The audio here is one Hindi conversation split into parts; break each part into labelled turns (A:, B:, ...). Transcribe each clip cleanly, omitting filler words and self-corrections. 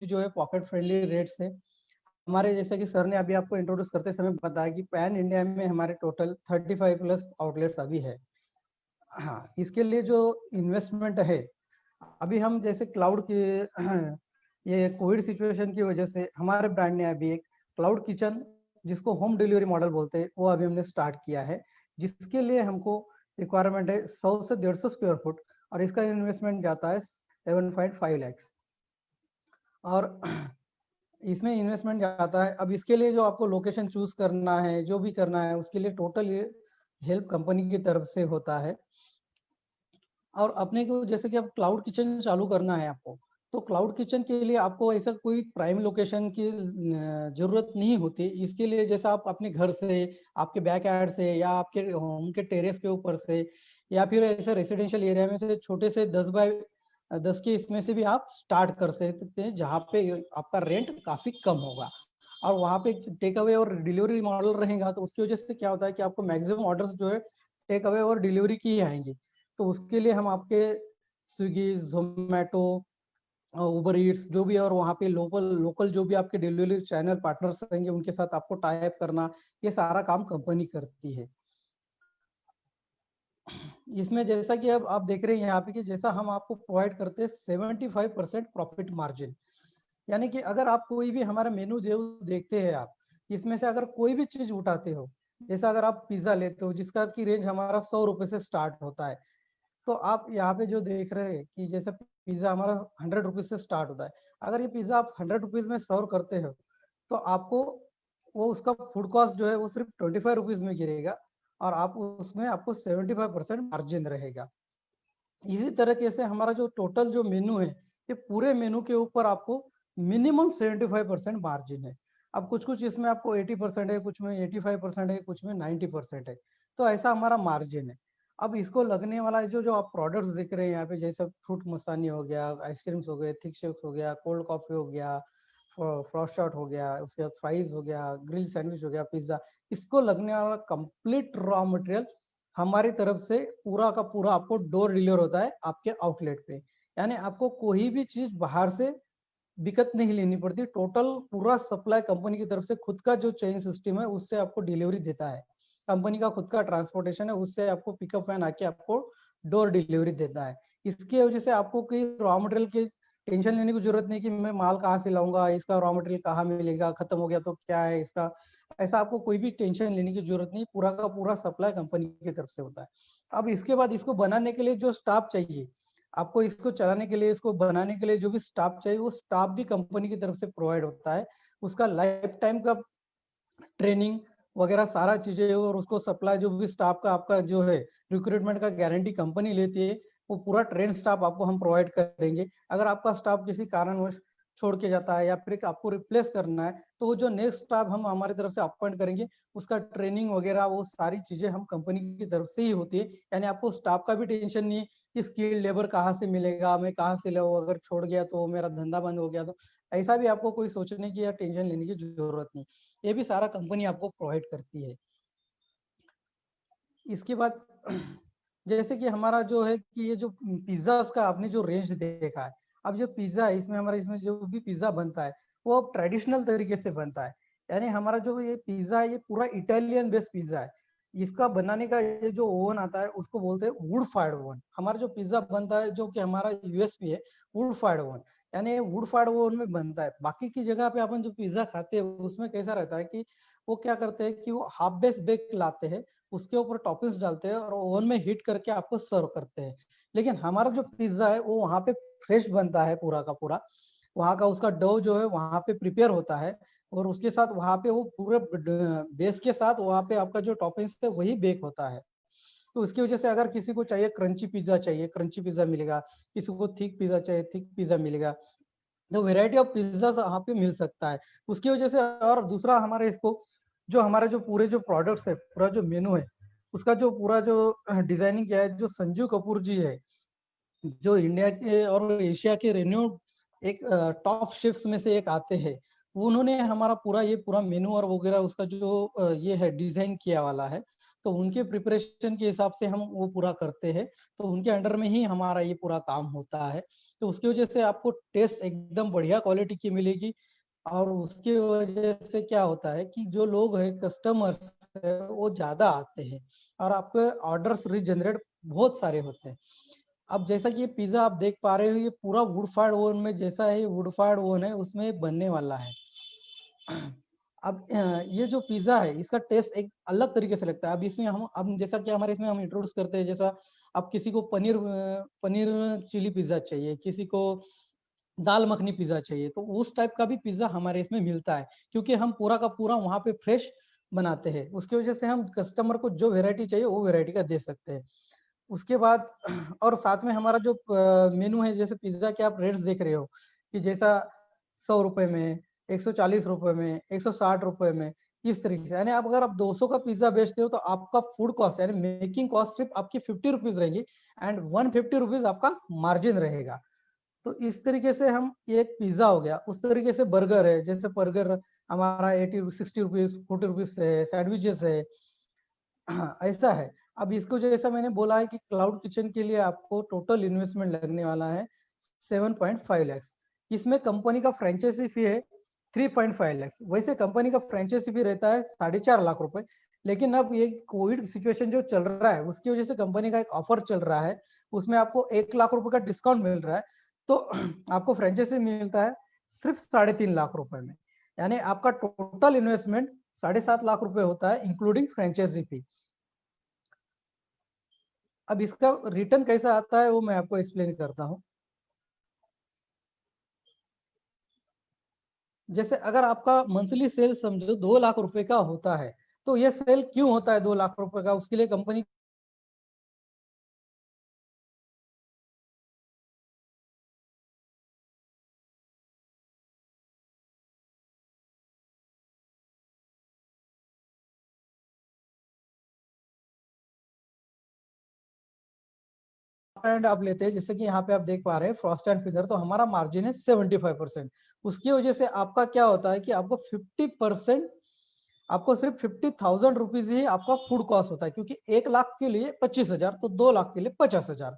A: जो है पॉकेट फ्रेंडली रेट्स है। हमारे जैसे कि सर ने अभी आपको इंट्रोड्यूस करते समय बताया कि पैन इंडिया में हमारे टोटल 35 प्लस आउटलेट्स अभी है। हाँ, इसके लिए जो इन्वेस्टमेंट है, अभी हम जैसे क्लाउड के ये कोविड सिचुएशन की वजह से हमारे ब्रांड ने अभी एक क्लाउड किचन, जिसको होम डिलीवरी मॉडल बोलते हैं, वो अभी हमने स्टार्ट किया है, जिसके लिए हमको रिक्वायरमेंट है 100 से 150 स्क्वायर फुट, और इसका इन्वेस्टमेंट जाता है 7.5 लैक्स। और इसमें इन्वेस्टमेंट जाता है। अब इसके लिए जो आपको लोकेशन चूज करना है, जो भी करना है, उसके लिए टोटल ये हेल्प कंपनी की तरफ से होता है। और अपने को जैसे कि अब क्लाउड किचन चालू करना है आपको, तो क्लाउड किचन के लिए आपको ऐसा कोई प्राइम लोकेशन की जरूरत नहीं होती। इसके लिए जैसा आप अपने घर से, आपके बैक यार्ड से, या आपके होम के टेरेस के ऊपर से, या फिर ऐसे रेसिडेंशियल एरिया में से छोटे से 10 बाय 10 के इसमें से भी आप स्टार्ट कर सकते हैं, जहाँ पे आपका रेंट काफी कम होगा। और वहाँ पे टेक अवे और डिलीवरी मॉडल रहेगा, तो उसकी वजह से क्या होता है कि आपको मैक्सिमम ऑर्डर्स जो है टेक अवे और डिलीवरी की ही आएंगी। तो उसके लिए हम आपके स्विगी, जोमेटो, उबर ईट्स जो भी है, और वहाँ पे लोकल लोकल जो भी आपके डिलीवरी चैनल पार्टनर्स रहेंगे, उनके साथ आपको टाई अप करना, ये सारा काम कंपनी करती है। इसमें जैसा कि अब आप देख रहे हैं यहाँ पे कि जैसा हम आपको प्रोवाइड करते हैं 75% प्रॉफिट मार्जिन। यानी कि अगर आप कोई भी हमारा मेनू जो देखते हैं आप, इसमें से अगर कोई भी चीज उठाते हो, जैसा अगर आप पिज्जा लेते हो जिसका की रेंज हमारा 100 रुपए से स्टार्ट होता है, तो आप यहाँ पे जो देख रहे हैं कि जैसे पिज्जा हमारा 100 रुपीज से स्टार्ट होता है। अगर ये पिज्जा आप 100 रुपीज में सर्व करते हो, तो आपको वो उसका फूड कॉस्ट जो है वो सिर्फ 25 रुपीज में गिरेगा, और आप उसमें आपको 75% मार्जिन रहेगा। इसी तरीके से हमारा जो टोटल जो मेनू है, ये पूरे मेनू के ऊपर आपको मिनिमम 75% मार्जिन है। अब कुछ कुछ इसमें आपको 80% है, कुछ में 85% है, कुछ में 90% है। तो ऐसा हमारा मार्जिन है। अब इसको लगने वाला जो जो आप प्रोडक्ट्स देख रहे हैं यहाँ पे, जैसे फ्रूट मस्तानी हो गया, आइसक्रीम्स हो गए, थिक शेक्स हो गया, कोल्ड कॉफी हो गया, फ्रॉस्ट आउट हो गया, उसके बाद फ्राइज हो गया, ग्रिल सैंडविच हो गया, पिज्जा, इसको लगने वाला कंप्लीट रॉ मटेरियल हमारी तरफ से पूरा का पूरा आपको डोर डिलीवर होता है आपके आउटलेट पे। यानी आपको कोई भी चीज बाहर से दिक्कत नहीं लेनी पड़ती। टोटल पूरा सप्लाई कंपनी की तरफ से, खुद का जो चेन सिस्टम है उससे आपको डिलीवरी देता है। कंपनी का खुद का ट्रांसपोर्टेशन है, उससे आपको पिकअप वैन आके आपको डोर डिलीवरी देता है। इसकी वजह से आपको कोई रॉ मटेरियल की टेंशन लेने की जरूरत नहीं कि मैं माल कहाँ से लाऊंगा, इसका रॉ मटेरियल कहाँ मिलेगा, खत्म हो गया तो क्या है इसका। ऐसा आपको कोई भी टेंशन लेने की जरूरत नहीं, पूरा का पूरा सप्लाई कंपनी की तरफ से होता है। अब इसके बाद इसको बनाने के लिए जो स्टाफ चाहिए, आपको इसको चलाने के लिए, इसको बनाने के लिए जो भी स्टाफ चाहिए, वो स्टाफ भी कंपनी की तरफ से प्रोवाइड होता है। उसका लाइफ टाइम का ट्रेनिंग वगैरह सारा चीजें, और उसको सप्लाई जो भी स्टाफ का आपका जो है रिक्रूटमेंट का गारंटी कंपनी लेती है। वो पूरा ट्रेन स्टाफ आपको हम प्रोवाइड करेंगे। अगर आपका स्टाफ किसी कारणवश छोड़ के जाता है या फिर आपको रिप्लेस करना है, तो वो जो नेक्स्ट स्टाफ हम हमारी तरफ से अपॉइंट करेंगे, उसका ट्रेनिंग वगैरह वो सारी चीजें हम कंपनी की तरफ से ही होती है। यानी आपको स्टाफ का भी टेंशन नहीं है कि स्किल्ड लेबर कहाँ से मिलेगा, मैं कहाँ से लाऊं, अगर छोड़ गया तो मेरा धंधा बंद हो गया तो। ऐसा भी आपको कोई सोचने की या टेंशन लेने की जरूरत नहीं, ये भी सारा कंपनी आपको प्रोवाइड करती है। इसके बाद जैसे कि हमारा जो है कि ये जो पिज्जा का आपने जो रेंज देखा है, अब जो पिज्जा है इसमें हमारा, इसमें जो भी पिज्जा बनता है वो अब ट्रेडिशनल तरीके से बनता है। यानी हमारा जो ये पिज्जा है ये पूरा इटालियन बेस्ड पिज्जा है। इसका बनाने का ये जो ओवन आता है उसको बोलते हैं वुड फायर्ड ओवन। हमारा जो पिज्जा बनता है, जो कि हमारा यूएसपी है, वुड फायर्ड ओवन। यानी वुड फायर्ड ओवन में बनता है। बाकी की जगह पे अपन जो पिज्जा खाते हैं उसमें कैसा रहता है कि वो क्या करते हैं कि वो हाफ बेस बेक लाते हैं, उसके ऊपर टॉपिंग्स डालते हैं और ओवन में हीट करके आपको सर्व करते हैं। लेकिन हमारा जो पिज्जा है वो वहाँ पे फ्रेश बनता है पूरा का पूरा। वहाँ का उसका डो जो है वहाँ पे प्रिपेयर होता है, और उसके साथ वहाँ पे वो पूरे बेस के साथ वहाँ पे आपका जो टॉपिंग्स है वही बेक होता है। तो उसकी वजह से अगर किसी को चाहिए क्रंची पिज्जा, चाहिए क्रंची पिज्जा मिलेगा, किसी को थिक पिज्जा चाहिए थिक पिज्जा मिलेगा। तो वेराइटी ऑफ पिज्जा यहाँ पे मिल सकता है। उसकी वजह से, और दूसरा हमारे इसको जो हमारे जो पूरे जो प्रोडक्ट्स है, पूरा जो मेनू है, उसका जो पूरा जो डिजाइनिंग किया है, जो संजीव कपूर जी है, जो इंडिया के और एशिया के रेन्यूड एक टॉप शेफ्स में से एक आते हैं, उन्होंने हमारा पूरा ये पूरा मेनू और वगैरह उसका जो ये है डिजाइन किया वाला है। तो उनके प्रिपरेशन के हिसाब से हम वो पूरा करते हैं। तो उनके अंडर में ही हमारा ये पूरा काम होता है। तो उसकी वजह से आपको टेस्ट एकदम बढ़िया क्वालिटी की मिलेगी। और उसकी वजह से क्या होता है कि जो लोग है कस्टमर्स है वो ज्यादा आते हैं और आपके ऑर्डर्स रीजनरेट बहुत सारे होते हैं। अब जैसा कि ये पिज्जा आप देख पा रहे हो, ये पूरा वुड फायर्ड ओवन में जैसा है, वुड फायर्ड ओवन है उसमें बनने वाला है। अब ये जो पिज्जा है इसका टेस्ट एक अलग तरीके से लगता है। अब इसमें हम अब जैसा कि हमारे इसमें हम इंट्रोड्यूस करते हैं, जैसा अब किसी को पनीर चिली पिज्जा चाहिए, किसी को दाल मखनी पिज्जा चाहिए, तो उस टाइप का भी पिज्जा हमारे इसमें मिलता है, क्योंकि हम पूरा का पूरा वहाँ पे फ्रेश बनाते हैं। उसकी वजह से हम कस्टमर को जो वेरायटी चाहिए वो वेरायटी का दे सकते हैं। उसके बाद और साथ में हमारा जो मेनू है, जैसे पिज्जा के आप रेट्स देख रहे हो कि जैसा 100 रुपए में, 140 रुपए में, 160 रुपए में, इस तरीके से। यानी आप अगर आप 200 का पिज्जा बेचते हो तो आपका फूड कॉस्ट यानी मेकिंग कॉस्ट सिर्फ आपकी 50 रुपीज रहेगी एंड 150 रुपीज आपका मार्जिन रहेगा। तो इस तरीके से हम, एक पिज्जा हो गया, उस तरीके से बर्गर है, जैसे बर्गर हमारा 80 60 रुपीज 40 रुपीज है, सैंडविचेस है। हाँ, ऐसा है। अब इसको जैसा मैंने बोला है कि क्लाउड किचन के लिए आपको टोटल इन्वेस्टमेंट लगने वाला है 7.5 लाख। इसमें कंपनी का फ्रेंचाइजी फी है 3.5 लाख। वैसे कंपनी का फ्रेंचाइजी फी रहता है 4.5 लाख रुपए। लेकिन अब ये कोविड सिचुएशन जो चल रहा है उसकी वजह से कंपनी का एक ऑफर चल रहा है, उसमें आपको 1 लाख रुपए का डिस्काउंट मिल रहा है। तो आपको फ्रेंचाइजी मिलता है सिर्फ 3.5 लाख रुपए में। यानी आपका टोटल इन्वेस्टमेंट 7.5 लाख रुपए होता है इंक्लूडिंग फ्रेंचाइजी फी। अब इसका रिटर्न कैसा आता है वो मैं आपको एक्सप्लेन करता हूँ। जैसे अगर आपका मंथली सेल समझो 2 लाख रुपए का होता है, तो ये सेल क्यों होता है 2 लाख रुपए का, उसके लिए कंपनी ब्रांड आप लेते हैं, जैसे कि यहाँ पे आप देख पा रहे हैं फ्रॉस्ट एंड फिजर, तो हमारा मार्जिन है 75%। उसकी वजह से आपका क्या होता है कि आपको 50%, आपको सिर्फ 50,000 रुपीज ही आपका फूड कॉस्ट होता है, क्योंकि 1 लाख के लिए 25,000, तो 2 लाख के लिए 50,000।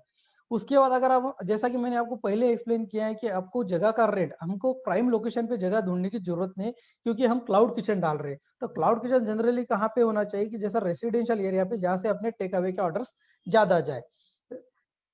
A: उसके बाद अगर आप, जैसा कि मैंने आपको पहले एक्सप्लेन किया है कि आपको जगह का रेंट, हमको प्राइम लोकेशन पे जगह ढूंढने की जरूरत नहीं, क्योंकि हम क्लाउड किचन डाल रहे हैं। तो क्लाउड किचन जनरली कहाँ पे होना चाहिए कि जैसा रेसिडेंशियल एरिया पे, जहाँ से अपने टेक अवे के ऑर्डर्स ज्यादा जाए।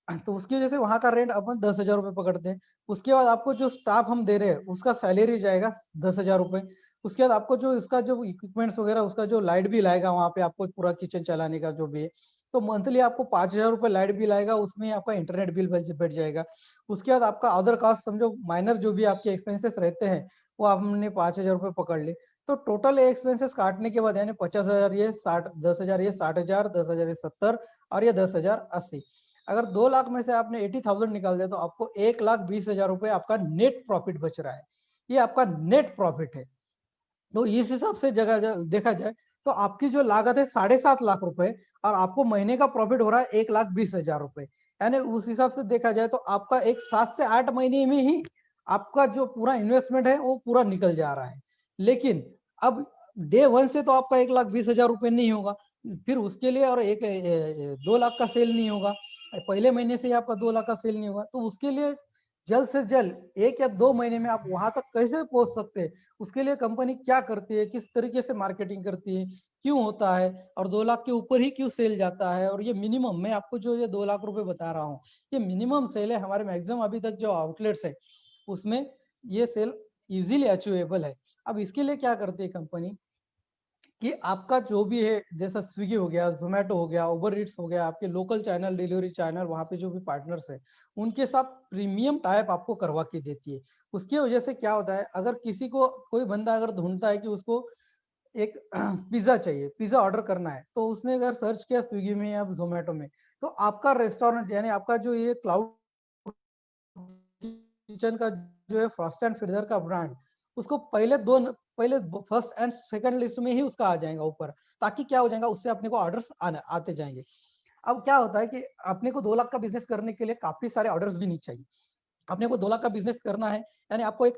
A: तो उसकी वजह से वहां का रेंट अपन 10,000 रुपये पकड़ते हैं। उसके बाद आपको जो स्टाफ हम दे रहे हैं उसका सैलरी जाएगा 10,000 रुपये। उसके बाद आपको जो इसका जो इक्विपमेंट्स वगैरह, उसका जो लाइट बिल आएगा वहाँ पे आपको पूरा किचन चलाने का जो भी है, तो मंथली आपको 5,000 रुपये लाइट बिल आएगा, उसमें आपका इंटरनेट बिल बैठ जाएगा। उसके बाद आपका अदर कॉस्ट समझो, माइनर जो भी आपके एक्सपेंसेस रहते हैं वो हमने 5,000 रुपये पकड़ लिए। तो टोटल एक्सपेंसेस काटने के बाद यानी 50,000 ये 60, 10,000 ये 60,000, 10,000 ये 70, और ये 10,000 80। अगर 2 लाख में से आपने 80,000 निकाल दिया तो आपको 1,20,000 रुपये आपका नेट प्रॉफिट बच रहा है। ये आपका नेट प्रॉफिट है। तो इस हिसाब से जगह देखा जाए तो आपकी जो लागत है 7.5 लाख रुपए, और आपको महीने का प्रॉफिट हो रहा है 1,20,000 रुपए। यानी उस हिसाब से देखा जाए तो आपका एक 7 से 8 महीने में ही आपका जो पूरा इन्वेस्टमेंट है वो पूरा निकल जा रहा है। लेकिन अब डे वन से तो आपका 1,20,000 रुपये नहीं होगा, फिर उसके लिए और 2 लाख का सेल नहीं होगा, पहले महीने से ही आपका 2 लाख का सेल नहीं होगा। तो उसके लिए जल्द से जल्द 1 या 2 महीने में आप वहां तक कैसे पहुंच सकते हैं, उसके लिए कंपनी क्या करती है, किस तरीके से मार्केटिंग करती है, क्यों होता है, और 2 लाख के ऊपर ही क्यों सेल जाता है। और ये मिनिमम, मैं आपको जो ये 2 लाख रुपए बता रहा हूँ, ये मिनिमम सेल है। हमारे मैक्सिमम अभी तक जो आउटलेट्स है उसमें ये सेल इजीली अचीवेबल है। अब इसके लिए क्या करती है कंपनी कि आपका जो भी है, जैसा स्विगी हो गया, जोमेटो हो गया, उबर ईट्स हो गया, आपके लोकल चैनल, डिलीवरी चैनल, वहाँ पे जो भी पार्टनर्स है उनके साथ प्रीमियम टाइप आपको करवा के देती है। उसकी वजह से क्या होता है, अगर किसी को, कोई बंदा अगर ढूंढता है कि उसको एक पिज्जा चाहिए, पिज्जा ऑर्डर करना है, तो उसने अगर सर्च किया स्विगी में या जोमेटो में, तो आपका रेस्टोरेंट यानी आपका जो ये क्लाउड किचन का जो है फर्स्ट एंड फिदर का ब्रांड, उसको पहले फर्स्ट एंड सेकंड लिस्ट में ही उसका आ जाएगा ऊपर, ताकि क्या हो जाएगा, उससे अपने को ऑर्डर्स आते जाएंगे। अब क्या होता है कि अपने को 2 लाख का बिजनेस करने के लिए काफी सारे ऑर्डर्स भी नहीं चाहिए। अपने को 2 लाख का बिजनेस करना है, यानी आपको एक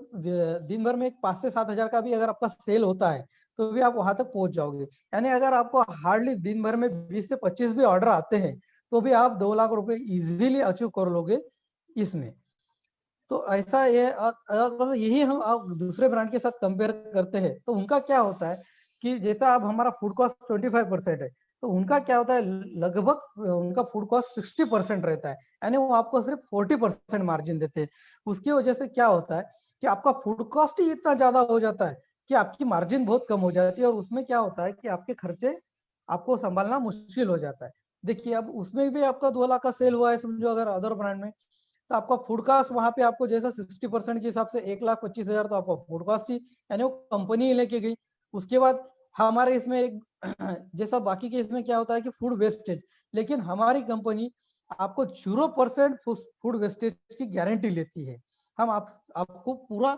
A: दिन भर में एक 5 से 7 हजार का भी अगर आपका सेल होता है तो भी आप वहां तक पहुंच जाओगे। यानी अगर आपको हार्डली दिन भर में 20 से 25 भी ऑर्डर आते हैं तो भी आप 2 लाख रुपए इजीली अचीव कर लोगे इसमें। तो ऐसा ये अगर यही हम आप दूसरे ब्रांड के साथ कंपेयर करते हैं तो उनका क्या होता है कि जैसा अब हमारा फूड कॉस्ट 25% है, तो उनका क्या होता है लगभग उनका फूड कॉस्ट 60% रहता है, यानी वो आपको सिर्फ 40% मार्जिन देते हैं। उसकी वजह से क्या होता है कि आपका फूड कॉस्ट ही इतना ज्यादा हो जाता है कि आपकी मार्जिन बहुत कम हो जाती है, और उसमें क्या होता है कि आपके खर्चे आपको संभालना मुश्किल हो जाता है। देखिए अब उसमें भी आपका 2 लाख का सेल हुआ है समझो अगर अदर ब्रांड में, तो आपका फूड कॉस्ट वहां पे आपको जैसा 60% के हिसाब से 1,25,000 तो आपका फूड कॉस्ट ही, यानी वो कंपनी ही लेके गई। उसके बाद हमारे इसमें एक जैसा बाकी के इसमें क्या होता है कि फूड वेस्टेज, लेकिन हमारी कंपनी आपको 0% फूड वेस्टेज की गारंटी लेती है। हम आपको पूरा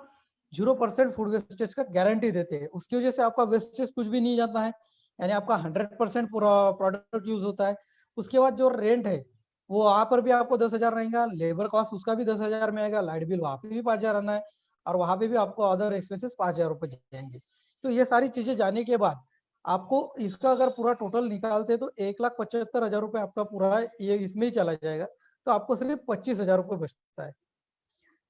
A: 0% फूड वेस्टेज का गारंटी देते हैं, उसकी वजह से आपका वेस्टेज कुछ भी नहीं जाता है, यानी आपका 100% पूरा प्रोडक्ट यूज होता है। उसके बाद जो रेंट है वो वहां पर भी आपको 10,000 रहेगा, लेबर कॉस्ट उसका भी 10,000 में आएगा, लाइट बिल वहां पे भी 5,000 आना है, और वहां पे भी आपको अदर एक्सपेंसेस 5,000 रुपए जाएंगे। तो ये सारी चीजें जाने के बाद आपको इसका अगर पूरा टोटल निकालते तो 1,75,000 रुपए आपका पूरा ये इसमें ही चला जाएगा, तो आपको सिर्फ 25,000 रुपए बचता है।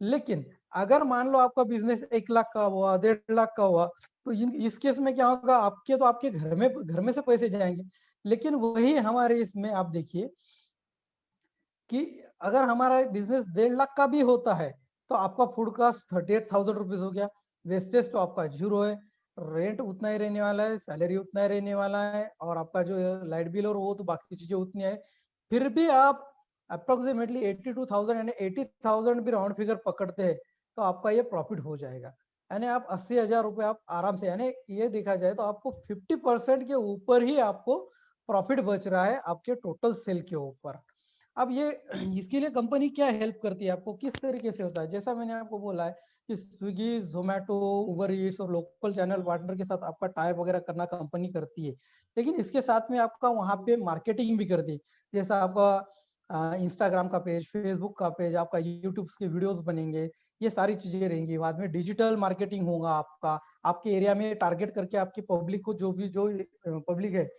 A: लेकिन अगर मान लो आपका बिजनेस 1 लाख का हुआ, 1.5 लाख का हुआ, तो इस केस में क्या होगा, आपके घर में से पैसे जाएंगे। लेकिन वही हमारे इसमें आप देखिए कि अगर हमारा बिजनेस 1.5 लाख का भी होता है तो आपका फूड कॉस्ट 38,000 रुपीज हो गया, वेस्टेज तो आपका 0 है, रेंट उतना ही रहने वाला है, सैलरी उतना ही रहने वाला है, और आपका जो लाइट बिल और वो तो बाकी चीजें उतनी है। फिर भी आप अप्रोक्सीमेटली 82,000 यानी 80,000 भी राउंड फिगर पकड़ते हैं तो आपका ये प्रॉफिट हो जाएगा। यानी आप 80,000 रुपए आप आराम से, यानी ये देखा जाए तो आपको 50% के ऊपर ही आपको प्रॉफिट बच रहा है आपके टोटल सेल के ऊपर। अब ये इसके लिए कंपनी क्या हेल्प करती है आपको, किस तरीके से होता है, जैसा मैंने आपको बोला है कि स्विगी, जोमेटो, उबर ईट्स और लोकल चैनल पार्टनर के साथ आपका टाइप वगैरह करना कंपनी करती है, लेकिन इसके साथ में आपका वहां पे मार्केटिंग भी करती है। जैसा आपका इंस्टाग्राम का पेज, फेसबुक का पेज, आपका यूट्यूब के वीडियोस बनेंगे, ये सारी चीजें रहेंगी। बाद में डिजिटल मार्केटिंग होगा आपका, आपके एरिया में टारगेट करके आपकी पब्लिक को, जो पब्लिक है,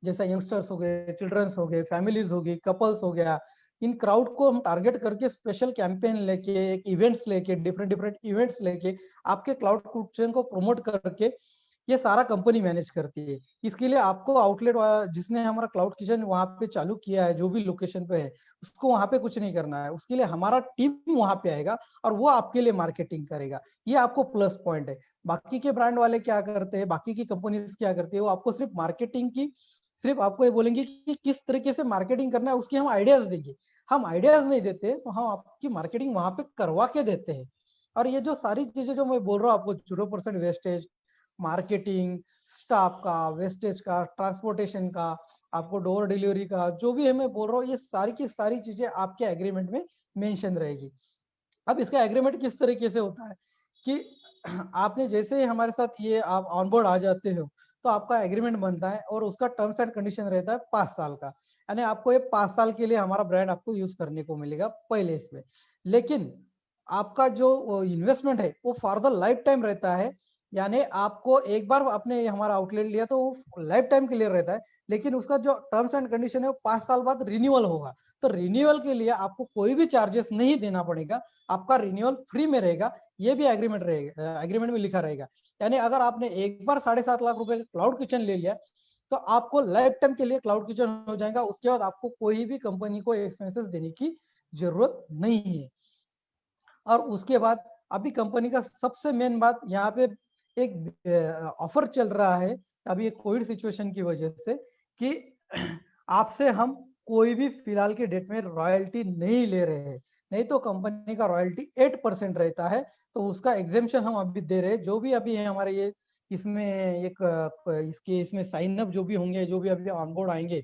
A: जैसा यंगस्टर्स हो गए, चिल्ड्रंस हो गए, फैमिलीज हो गई, कपल्स हो गया, इन क्राउड को हम टारगेट करके स्पेशल कैंपेन लेके, एक इवेंट्स लेके, डिफरेंट डिफरेंट इवेंट्स लेके आपके क्लाउड किचन को प्रमोट करके ये सारा कंपनी मैनेज करती है। इसके लिए आपको आउटलेट, जिसने हमारा क्लाउड किचन वहां पे चालू किया है जो भी लोकेशन पे है, उसको वहां पे कुछ नहीं करना है, उसके लिए हमारा टीम वहां पे आएगा और वो आपके लिए मार्केटिंग करेगा। ये आपको प्लस पॉइंट है। बाकी के ब्रांड वाले क्या करते हैं, बाकी की कंपनीज क्या करती है, वो आपको सिर्फ मार्केटिंग की, सिर्फ आपको ये बोलेंगे कि किस तरीके से मार्केटिंग करना है, उसकी हम आइडियाज देंगे। हम आइडियाज नहीं देते, तो हम आपकी मार्केटिंग वहां पे करवा के देते हैं। और ये जो सारी चीजें जो मैं बोल रहा हूँ आपको, 0% वेस्टेज, मार्केटिंग, स्टाफ का वेस्टेज का, ट्रांसपोर्टेशन का, आपको डोर डिलीवरी का, जो भी है मैं बोल रहा हूँ, ये सारी की सारी चीजें आपके एग्रीमेंट में मेंशन रहेगी। अब इसका एग्रीमेंट किस तरीके से होता है कि आपने जैसे ही हमारे साथ ये आप ऑन बोर्ड आ जाते हो तो आपका एग्रीमेंट बनता है, और उसका टर्म्स एंड कंडीशन रहता है 5 साल का, यानी आपको ये 5 साल के लिए हमारा ब्रांड आपको यूज करने को मिलेगा पहले इसमें। लेकिन आपका जो इन्वेस्टमेंट है वो फॉर द लाइफ टाइम रहता है, यानी आपको एक बार आपने हमारा आउटलेट लिया तो वो लाइफ टाइम के लिए रहता है, लेकिन उसका जो टर्म्स एंड कंडीशन है वो 5 साल बाद रिन्यूअल होगा। तो रिन्यूअल के लिए आपको कोई भी चार्जेस नहीं देना पड़ेगा, आपका रिन्यूअल फ्री में रहेगा। ये भी एग्रीमेंट रहेगा, एग्रीमेंट में लिखा रहेगा। यानी अगर आपने एक बार 7.5 लाख रुपए का क्लाउड किचन ले लिया तो आपको लाइफ टाइम के लिए क्लाउड किचन हो जाएगा, उसके बाद आपको कोई भी कंपनी को एक्सपेंसेस देने की जरूरत नहीं है। और उसके बाद अभी कंपनी का सबसे मेन बात यहाँ पे, एक ऑफर चल रहा है अभी एक कोविड सिचुएशन की वजह से, कि आपसे हम कोई भी फिलहाल के डेट में रॉयल्टी नहीं ले रहे हैं। नहीं तो कंपनी का रॉयल्टी 8% रहता है, तो उसका एग्जेम्पशन हम अभी दे रहे हैं। जो भी अभी है हमारे ये इसमें एक इसके इसमें साइन अप जो भी होंगे, जो भी अभी ऑनबोर्ड आएंगे,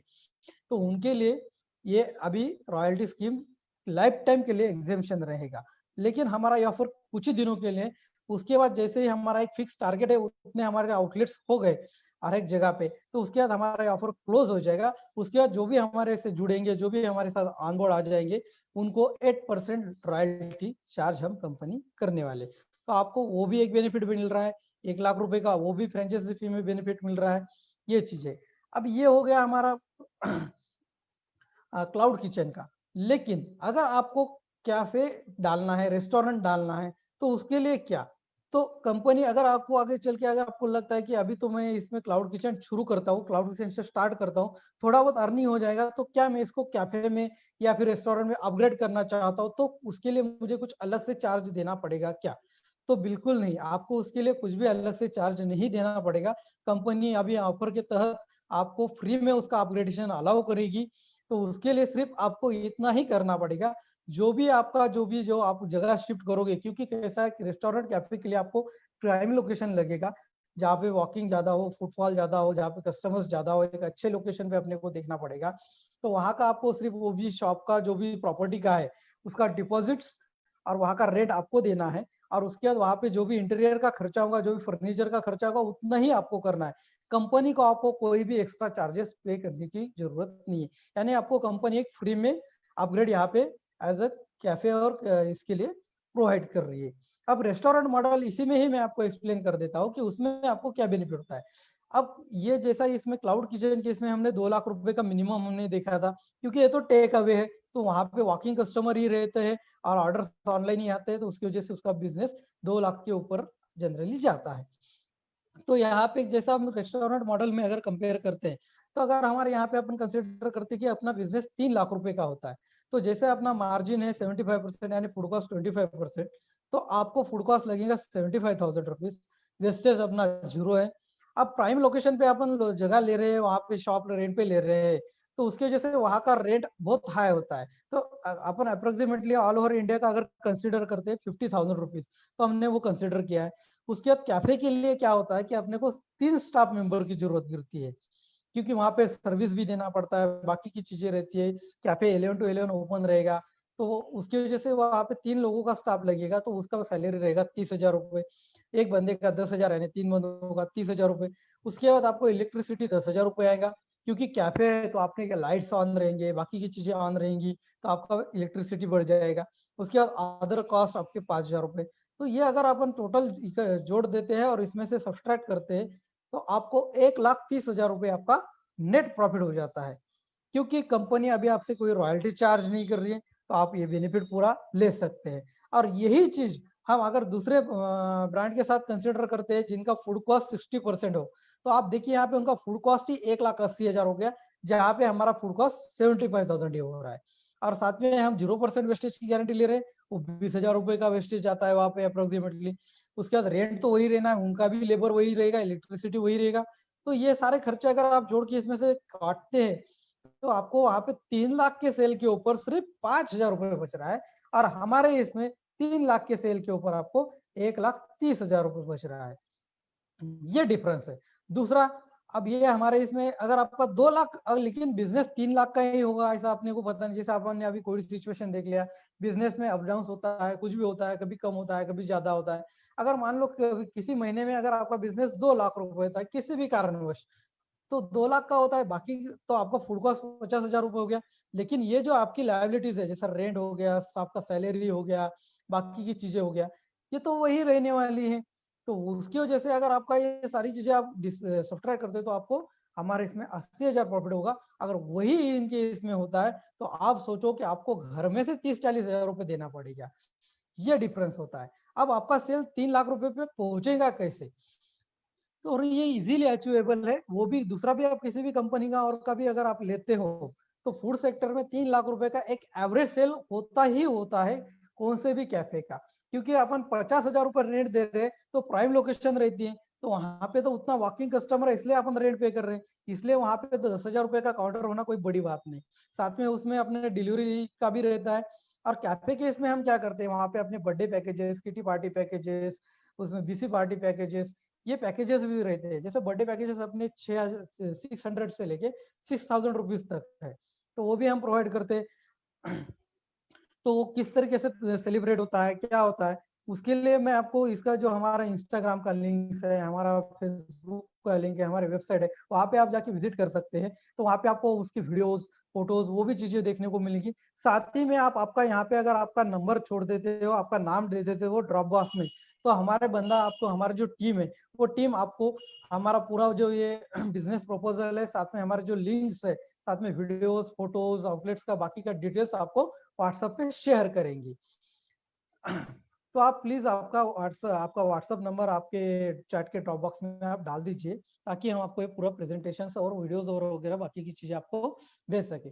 A: तो उनके लिए ये अभी रॉयल्टी स्कीम लाइफ टाइम के लिए एग्जेम्पशन रहेगा। लेकिन हमारा ये ऑफर कुछ ही दिनों के लिए, उसके बाद जैसे ही हमारा एक फिक्स टारगेट है उतने हमारे आउटलेट्स हो गए हर एक जगह पे, तो उसके बाद हमारा ऑफर क्लोज हो जाएगा। उसके बाद जो भी हमारे से जुड़ेंगे, जो भी हमारे साथ ऑनबोर्ड आ जाएंगे, उनको 8% रॉयल्टी चार्ज हम कंपनी करने वाले। तो आपको वो भी एक बेनिफिट मिल रहा है, 1 लाख रुपए का वो भी फ्रेंचाइजी फी में बेनिफिट मिल रहा है। ये चीजें, अब ये हो गया हमारा क्लाउड किचन का। लेकिन अगर आपको कैफे डालना है, रेस्टोरेंट डालना है, तो उसके लिए क्या? तो कंपनी अगर आपको आगे चल के अगर आपको लगता है कि अभी तो मैं इसमें क्लाउड किचन शुरू करता हूँ, क्लाउड किचन से स्टार्ट करता हूँ, थोड़ा बहुत अर्निंग हो जाएगा, तो क्या मैं इसको कैफे में या फिर रेस्टोरेंट में अपग्रेड करना चाहता हूँ, तो उसके लिए मुझे कुछ अलग से चार्ज देना पड़ेगा क्या? तो बिल्कुल नहीं, आपको उसके लिए कुछ भी अलग से चार्ज नहीं देना पड़ेगा। कंपनी अभी ऑफर के तहत आपको फ्री में उसका अपग्रेडेशन अलाउ करेगी, तो उसके लिए सिर्फ आपको इतना ही करना पड़ेगा। जो आप जगह शिफ्ट करोगे, क्योंकि कैसा है कि रेस्टोरेंट कैफे के लिए आपको प्राइम लोकेशन लगेगा, जहाँ पे वॉकिंग ज्यादा हो, फुटफॉल ज्यादा हो, जहाँ पे कस्टमर्स ज्यादा हो, एक अच्छे लोकेशन पे अपने को देखना पड़ेगा। तो वहाँ का आपको सिर्फ वो भी शॉप का जो भी प्रॉपर्टी का है उसका डिपॉजिट्स और वहाँ का रेंट आपको देना है, और उसके बाद वहाँ पे जो भी इंटीरियर का खर्चा होगा, जो भी फर्नीचर का खर्चा होगा, उतना ही आपको करना है। कंपनी को आपको कोई भी एक्स्ट्रा चार्जेस पे करने की जरूरत नहीं है। यानी आपको कंपनी एक फ्री में अपग्रेड यहाँ पे एज अ कैफे और इसके लिए प्रोवाइड कर रही है। अब रेस्टोरेंट मॉडल इसी में ही मैं आपको एक्सप्लेन कर देता हूँ कि उसमें आपको क्या बेनिफिट होता है। अब ये जैसा इसमें क्लाउड किचन के इसमें हमने 2 लाख रुपए का मिनिमम हमने देखा था, क्योंकि ये तो टेक अवे है, तो वहां पे वॉकिंग कस्टमर ही रहते हैं और ऑर्डर ऑनलाइन ही आते हैं, तो उसकी वजह से उसका बिजनेस 2 लाख के ऊपर जनरली जाता है। तो यहाँ पे जैसा हम रेस्टोरेंट मॉडल में अगर कंपेयर करते हैं, तो अगर हमारे यहाँ पे अपन कंसिडर करते हैं कि अपना बिजनेस 3 लाख रुपए का होता है, तो जैसे अपना मार्जिन है 75% यानी फूड कॉस्ट 25%, तो आपको फूड कॉस्ट लगेगा 75,000 रुपीज, वेस्टेज अपना जीरो है। अब प्राइम लोकेशन पे अपन जगह ले रहे हैं, वहाँ पे शॉप रेंट पे ले रहे हैं, तो उसके वजह से वहाँ का रेंट बहुत हाई होता है। तो अपन अप्रोक्सीमेटली ऑल ओवर इंडिया का अगर कंसिडर करते हैं 50,000 रुपीज, तो हमने वो कंसिडर किया है। उसके बाद कैफे के लिए क्या होता है कि अपने को 3 स्टाफ मेंबर की जरूरत गिरती है, क्योंकि वहां पे सर्विस भी देना पड़ता है, बाकी की चीजें रहती है। कैफे 11 to 11 ओपन रहेगा, तो उसकी वजह से वहां पे 3 लोगों का स्टाफ लगेगा, तो उसका सैलरी रहेगा 30,000 रुपए। एक बंदे का 10,000 यानी 3 बंदों का 30,000 रुपए। उसके बाद आपको इलेक्ट्रिसिटी 10,000 रुपए आएगा, क्योंकि कैफे है तो आपने क्या लाइट्स ऑन रहेंगे, बाकी की चीजें ऑन रहेंगी, तो आपका इलेक्ट्रिसिटी बढ़ जाएगा। उसके बाद अदर कॉस्ट आपके 5,000 रुपए। तो ये अगर अपन टोटल जोड़ देते हैं और इसमें से सब्सट्रैक्ट करते हैं, तो आपको 1,30,000 रुपए आपका नेट प्रॉफिट हो जाता है, क्योंकि कंपनी अभी आपसे कोई रॉयल्टी चार्ज नहीं कर रही है, तो आप ये बेनिफिट पूरा ले सकते हैं। और यही चीज हम अगर दूसरे ब्रांड के साथ कंसिडर करते हैं जिनका फूड कॉस्ट 60% हो, तो आप देखिए यहाँ पे उनका फूड कॉस्ट ही 1,80,000 हो गया, जहाँ पे हमारा फूड कॉस्ट 75,000 हो रहा है। और साथ में हम 0% वेस्टेज की गारंटी ले रहे हैं, वो 20,000 रुपए का वेस्टेज आता है वहाँ पे अप्रोक्सीमेटली। उसके बाद रेंट तो वही रहना है, उनका भी लेबर वही रहेगा, इलेक्ट्रिसिटी वही रहेगा। तो ये सारे खर्चे अगर आप जोड़ के इसमें से काटते हैं, तो आपको वहां पे 3 लाख के सेल के ऊपर सिर्फ 5,000 रुपए बच रहा है, और हमारे इसमें 3 लाख के सेल के ऊपर आपको 1,30,000 रुपए बच रहा है। ये डिफरेंस है। दूसरा, अब ये हमारे इसमें अगर आपका 2 लाख, लेकिन बिजनेस 3 लाख का ही होगा ऐसा अपने को पता नहीं। जैसे अपन ने अभी कोई सिचुएशन देख लिया, बिजनेस में अप डाउन होता है, कुछ भी होता है, कभी कम होता है, कभी ज्यादा होता है। अगर मान लो किसी महीने में अगर आपका बिजनेस 2 लाख रुपए था किसी भी कारणवश, तो 2 लाख का होता है, बाकी तो आपका फूड कॉस्ट 50,000 रुपए हो गया। लेकिन ये जो आपकी लाइबिलिटीज है, जैसा रेंट हो गया, आपका सैलरी हो गया, बाकी की चीजें हो गया, ये तो वही रहने वाली है। तो उसकी वजह से अगर आपका ये सारी चीजें आप सब्ट्रैक्ट करते हो, तो आपको हमारे इसमें 80,000 प्रॉफिट होगा। अगर वही इनके इसमें होता है, तो आप सोचो कि आपको घर में से 30-40 हजार रुपए देना पड़ेगा। ये डिफरेंस होता है। अब आपका सेल 3 लाख रुपए पे पहुंचेगा कैसे? तो और ये इजीली अचीवेबल है। वो भी दूसरा भी, आप किसी भी कंपनी का और का भी अगर आप लेते हो, तो फूड सेक्टर में 3 लाख रुपए का एक एवरेज सेल होता ही होता है, कौन से भी कैफे का। क्योंकि अपन 50,000 रुपए रेंट दे रहे हैं, तो प्राइम लोकेशन रहती है, तो वहां पे तो उतना वॉकिंग कस्टमर है, इसलिए अपन रेंट पे कर रहे हैं। इसलिए वहां पे तो 10,000 रुपए का काउंटर होना कोई बड़ी बात नहीं। साथ में उसमें अपने डिलीवरी का भी रहता है। और कैफे के इसमें हम क्या करते हैं, वहां पे अपने birthday packages, kitty party packages, उसमें बीसी पार्टी पैकेजेस, ये पैकेजेस भी रहते हैं। जैसे बर्थडे पैकेजेस अपने 600 से लेके 6,000 रुपीज तक है, तो वो भी हम प्रोवाइड करते हैं। तो वो किस तरीके से सेलिब्रेट होता है, क्या होता है, उसके लिए मैं आपको इसका जो हमारा इंस्टाग्राम का लिंक है, हमारा फेसबुक का लिंक है, हमारे वेबसाइट है, वहाँ पे आप जाके विजिट कर सकते हैं। तो वहाँ पे आपको उसकी वीडियोस, फोटोज, वो भी चीजें देखने को मिलेगी। साथ ही में आप आपका यहाँ पे अगर आपका नंबर छोड़ देते हो, आपका नाम दे देते हो ड्रॉप बॉक्स में, तो हमारे बंदा आपको, हमारी जो टीम है, वो टीम आपको हमारा पूरा जो ये बिजनेस प्रपोजल है, साथ में हमारे जो लिंक्स है, साथ में वीडियोस, फोटोज, आउटलेट्स का बाकी का डिटेल्स आपको व्हाट्सएप पे शेयर करेंगी। तो आप प्लीज आपका व्हाट्सएप नंबर आपके चैट के टॉप बॉक्स में आप डाल दीजिए, ताकि हम आपको ये पूरा प्रेजेंटेशन और वीडियोस और वगैरह बाकी की चीजें आपको भेज सके।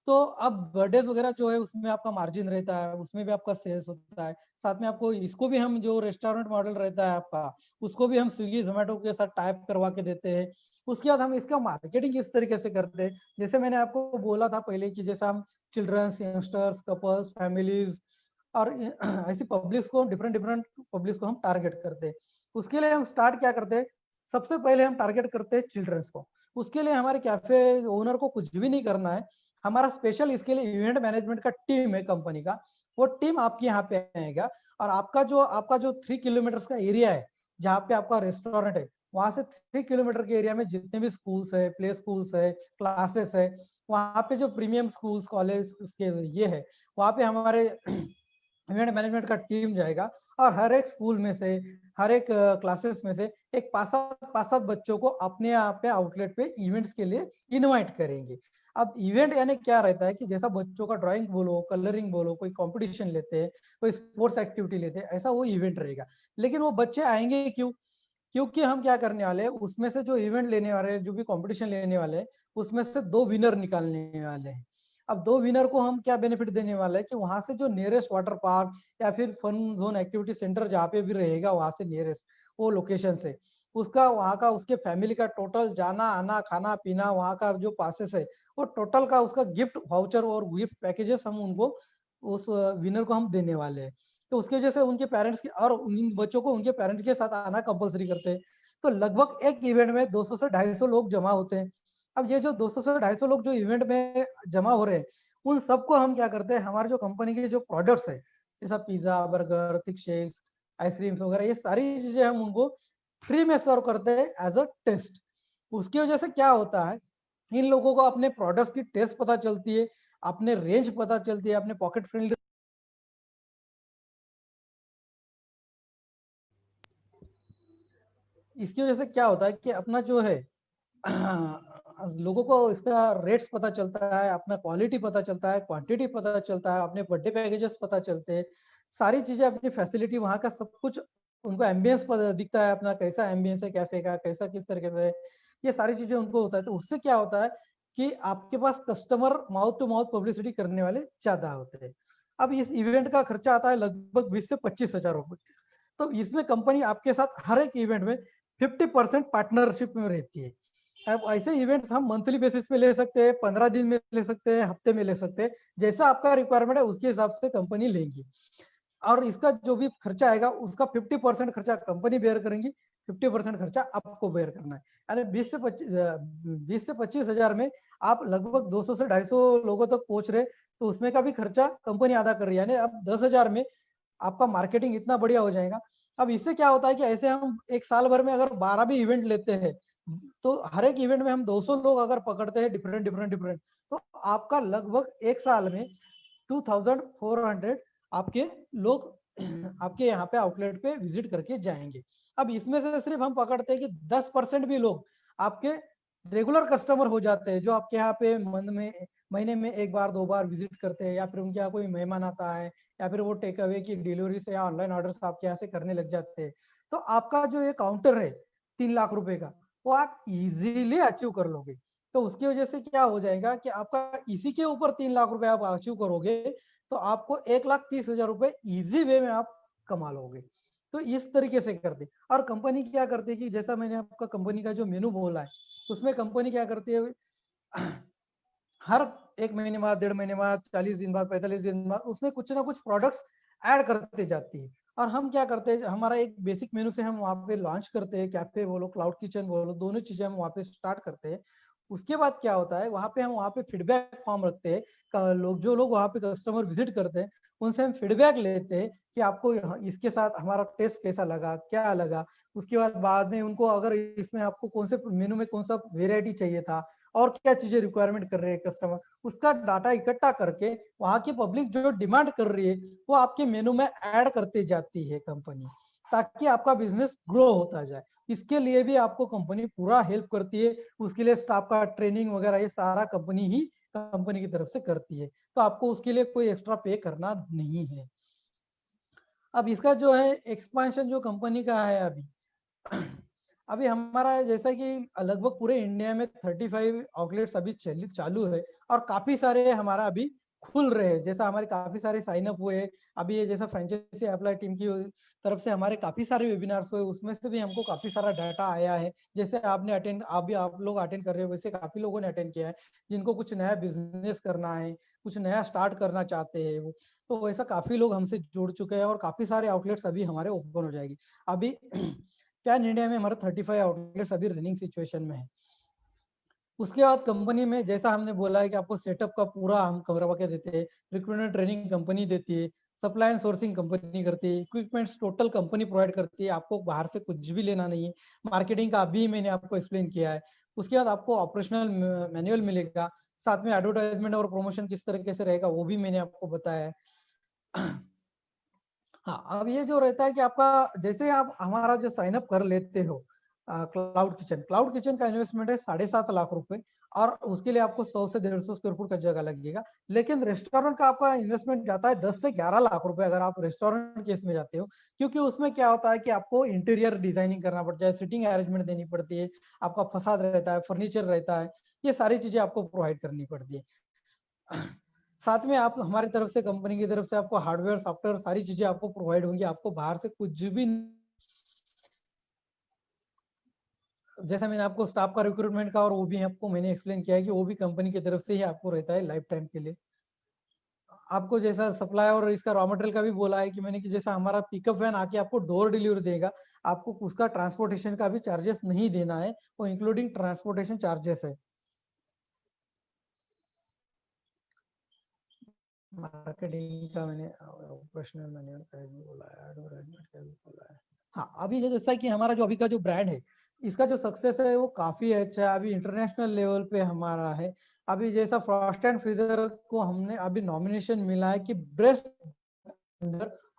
A: तो अब बर्थडेज वगैरह जो है उसमें आपका मार्जिन रहता है, उसमें भी आपका सेल्स होता है। साथ में आपको इसको भी हम जो रेस्टोरेंट मॉडल रहता है आपका, उसको भी हम स्विगी जोमेटो के साथ टाइप करवा के देते हैं। उसके बाद हम इसका मार्केटिंग इस तरीके से करते हैं, जैसे मैंने आपको बोला था पहले कि जैसा हम चिल्ड्रंस, यंगस्टर्स, कपल्स, फैमिलीज और ऐसी पब्लिक्स को, डिफरेंट डिफरेंट पब्लिक्स को हम टारगेट करते हैं। उसके लिए हम स्टार्ट क्या करते हैं, सबसे पहले हम टारगेट करते हैं चिल्ड्रंस को। उसके लिए हमारे कैफे ओनर को कुछ भी नहीं करना है। हमारा स्पेशल इसके लिए इवेंट मैनेजमेंट का टीम है कंपनी का, वो टीम आपके यहाँ पे आएगा। और आपका जो 3 किलोमीटर का एरिया है जहाँ पे आपका रेस्टोरेंट है, वहां से 3 किलोमीटर के एरिया में जितने भी स्कूल्स है, प्ले स्कूल्स है, क्लासेस है, वहाँ पे जो प्रीमियम स्कूल्स कॉलेज के ये है, वहाँ पे हमारे इवेंट मैनेजमेंट का टीम जाएगा। और हर एक स्कूल में से, हर एक क्लासेस में से एक 5-7 बच्चों को अपने यहाँ पे आउटलेट पे इवेंट्स के लिए इनवाइट करेंगे। अब इवेंट यानी क्या रहता है कि जैसा बच्चों का ड्राइंग बोलो, कलरिंग बोलो, कोई कंपटीशन लेते हैं, कोई स्पोर्ट्स एक्टिविटी लेते हैं, ऐसा वो इवेंट रहेगा। लेकिन वो बच्चे आएंगे क्यों? क्योंकि हम क्या करने वाले हैं, उसमें से जो इवेंट लेने वाले हैं, जो भी कंपटीशन लेने वाले हैं, उसमें से 2 विनर निकालने वाले हैं। अब 2 विनर को हम क्या बेनिफिट देने वाले हैं कि वहां से जो नियरेस्ट वाटर पार्क या फिर फन जोन एक्टिविटी सेंटर जहाँ पे भी रहेगा, वहां से नियरेस्ट वो लोकेशन से उसका, वहाँ का, उसके फैमिली का टोटल जाना आना, खाना पीना, वहाँ का जो पासेस है, वो टोटल का उसका गिफ्ट वाउचर और गिफ्ट पैकेजेस हम उनको, उस विनर को हम देने वाले हैं। तो उसकी वजह से उनके पेरेंट्स के और उन बच्चों को उनके पेरेंट्स के साथ आना कंपलसरी करते हैं। तो लगभग एक इवेंट में 200 से 250 लोग जमा होते हैं। अब ये जो 200 से 250 लोग जो इवेंट में जमा हो रहे हैं, उन सबको हम क्या करते हैं, हमारे जो कंपनी के जो प्रोडक्ट्स है, जैसा pizza, burger, thick shakes, ice creams वगैरह, ये सारी चीजें हम उनको फ्री में सर्व करते हैं एज अ टेस्ट। उसकी वजह से क्या होता है, इन लोगों को अपने प्रोडक्ट्स की टेस्ट पता चलती है, अपने रेंज पता चलती है, अपने पॉकेट फ्रेंडली। इसकी वजह से क्या होता है कि अपना जो है लोगों को इसका रेट्स पता चलता है, अपना क्वालिटी पता चलता है, क्वांटिटी पता चलता है, अपने बर्थडे पैकेजेस पता चलते हैं, सारी चीजें, अपनी फैसिलिटी, वहाँ का सब कुछ उनको एम्बियंस दिखता है, अपना कैसा एम्बियंस है कैफे का, कैसा किस तरीके से, ये सारी चीजें उनको होता है। तो उससे क्या होता है कि आपके पास customer mouth to mouth publicity करने वाले ज्यादा होते हैं। अब इस इवेंट का खर्चा आता है लगभग 20 से 25 हजार रुपए। तो इसमें कंपनी आपके साथ हर एक इवेंट में 50% पार्टनरशिप में रहती है। अब ऐसे इवेंट्स हम मंथली बेसिस पे ले सकते हैं, 15 दिन में ले सकते हैं, हफ्ते में ले सकते हैं, जैसा आपका रिक्वायरमेंट है उसके हिसाब से कंपनी लेंगी। और इसका जो भी खर्चा आएगा उसका 50% खर्चा कंपनी बेयर करेंगी, 50% खर्चा आपको बेयर करना है। यानी 20 से 25 हजार में आप लगभग 200 से 250 लोगों तक पहुंच रहे, तो उसमें का भी खर्चा कंपनी अदा कर रही है। यानी अब 10 हजार में आपका मार्केटिंग इतना बढ़िया हो जाएगा। अब इससे क्या होता है कि ऐसे हम एक साल भर में अगर 12 भी इवेंट लेते हैं, तो हर एक इवेंट में हम 200 लोग अगर पकड़ते हैं, डिफरेंट डिफरेंट डिफरेंट, तो आपका लगभग एक साल में 2400 आपके लोग आपके यहाँ पे आउटलेट पे विजिट करके जाएंगे। अब इसमें से सिर्फ हम पकड़ते हैं कि 10% भी लोग आपके रेगुलर कस्टमर हो जाते हैं, जो आपके यहाँ पे महीने में एक बार 2 बार विजिट करते हैं, या फिर उनके यहाँ कोई मेहमान आता है, या फिर वो टेक अवे की डिलीवरी से या ऑनलाइन ऑर्डर्स आपके यहाँ से करने लग जाते हैं। तो आपका जो ये काउंटर है 3 लाख रुपए का, वो आप इजीली अचीव कर लोगे। तो उसकी वजह से क्या हो जाएगा कि आपका इसी के ऊपर 3 लाख रुपए आप अचीव करोगे, तो आपको 1,30,000 रुपए इजी वे में आप कमा लोगे। तो इस तरीके से करते। और कंपनी क्या करती है कि जैसा मैंने आपका कंपनी का जो मेनू बोला है, उसमें कंपनी क्या करती है, हर 1 महीने बाद, 1.5 महीने बाद, 40 दिन बाद, 45 दिन बाद उसमें कुछ ना कुछ प्रोडक्ट्स ऐड करते जाती है। और हम क्या करते हैं, हमारा एक बेसिक मेनू से हम वहाँ पे लॉन्च करते हैं, कैफे बोलो, क्लाउड किचन बोलो, दोनों चीजें हम वहाँ पे स्टार्ट करते हैं। उसके बाद क्या होता है, वहाँ पे हम वहाँ पे फीडबैक फॉर्म रखते हैं। जो लोग वहाँ पे कस्टमर विजिट करते हैं, उनसे हम फीडबैक लेते हैं कि आपको इसके साथ हमारा टेस्ट कैसा लगा, क्या लगा। उसके बाद में उनको अगर इसमें आपको कौन से मेनू में कौन सा वेरायटी चाहिए था, और क्या चीजें रिक्वायरमेंट कर रहे हैं कस्टमर, उसका डाटा इकट्ठा करके वहां की पब्लिक जो डिमांड कर रही है, वो आपके मेनू में ऐड करते जाती है कंपनी, ताकि आपका बिजनेस ग्रो होता जाए। इसके लिए भी आपको कंपनी पूरा हेल्प करती है। उसके लिए स्टाफ का ट्रेनिंग वगैरह ये सारा कंपनी ही कंपनी की तरफ से करती है, तो आपको उसके लिए कोई एक्स्ट्रा पे करना नहीं है। अब इसका जो है एक्सपेंशन जो कंपनी का है अभी हमारा जैसा कि लगभग पूरे इंडिया में 35 आउटलेट्स अभी चालू है और काफी सारे हमारा अभी खुल रहे हैं। जैसा हमारे काफी सारे साइन अप हुए अभी, ये जैसा फ्रेंचाइजी अप्लाई टीम की तरफ से हमारे काफी सारे वेबिनार्स हुए, उसमें से भी हमको काफी सारा डाटा आया है। जैसे आपने अटेंड, आप लोग अटेंड कर रहे हो, वैसे काफी लोगों ने अटेंड किया है जिनको कुछ नया बिजनेस करना है, कुछ नया स्टार्ट करना चाहते हैं वो, तो वैसा काफी लोग हमसे जुड़ चुके हैं और काफी सारे आउटलेट्स अभी हमारे ओपन हो जाएगी। अभी पैन इंडिया में हमारा 35 आउटलेट्स अभी रनिंग सिचुएशन में है। उसके बाद कंपनी में जैसा हमने बोला है कि आपको सेटअप का पूरा हम कवर के देते हैं, रिक्रूटमेंट ट्रेनिंग कंपनी देती है, सप्लाई एंड सोर्सिंग कंपनी करती है, इक्विपमेंट्स टोटल कंपनी प्रोवाइड करती है, आपको बाहर से कुछ भी लेना नहीं है। मार्केटिंग का अभी मैंने आपको एक्सप्लेन किया है। उसके बाद आपको ऑपरेशनल मैनुअल मिलेगा, साथ में एडवर्टाइजमेंट और प्रमोशन किस तरीके से रहेगा वो भी मैंने आपको बताया है। हाँ, अब ये जो रहता है कि आपका जैसे आप हमारा जो साइन अप कर लेते हो क्लाउड किचन का इन्वेस्टमेंट है 7.5 लाख रुपए, और उसके लिए आपको 100 से 150 स्क्वायर फुट का जगह लगेगा। लेकिन रेस्टोरेंट का आपका इन्वेस्टमेंट जाता है 10 से 11 लाख रुपए अगर आप रेस्टोरेंट केस में जाते हो, क्योंकि उसमें क्या होता है कि आपको इंटीरियर डिजाइनिंग करना पड़ता है, सिटिंग अरेंजमेंट देनी पड़ती है, आपका फसाद रहता है, फर्नीचर रहता है, ये सारी चीजें आपको प्रोवाइड करनी पड़ती है। साथ में आप हमारी तरफ से, कंपनी की तरफ से आपको हार्डवेयर सॉफ्टवेयर सारी चीजें आपको प्रोवाइड होंगी, आपको बाहर से कुछ भी, जैसा मैंने आपको स्टाफ का रिक्रूटमेंट का और वो भी आपको मैंने एक्सप्लेन किया है कि वो भी कंपनी की तरफ से ही आपको रहता है लाइफ टाइम के लिए। आपको जैसा सप्लाई और इसका रॉ मटेरियल का भी बोला है कि मैंने कि जैसा हमारा पिकअप वैन आके आपको डोर डिलीवरी देगा, आपको उसका ट्रांसपोर्टेशन का भी चार्जेस नहीं देना है, वो इंक्लूडिंग ट्रांसपोर्टेशन चार्जेस है। मार्केटिंग का मैंने ऑपरेशनल मैनुअल का भी बोला है, एडवर्टाइजमेंट का भी बोला है। हाँ, अभी जैसा कि हमारा जो अभी का जो ब्रांड है, इसका जो सक्सेस है वो काफी अच्छा है, अभी इंटरनेशनल लेवल पे हमारा है। अभी जैसा फ्रॉस्ट एंड फ्रीजर को हमने अभी नॉमिनेशन मिला है कि best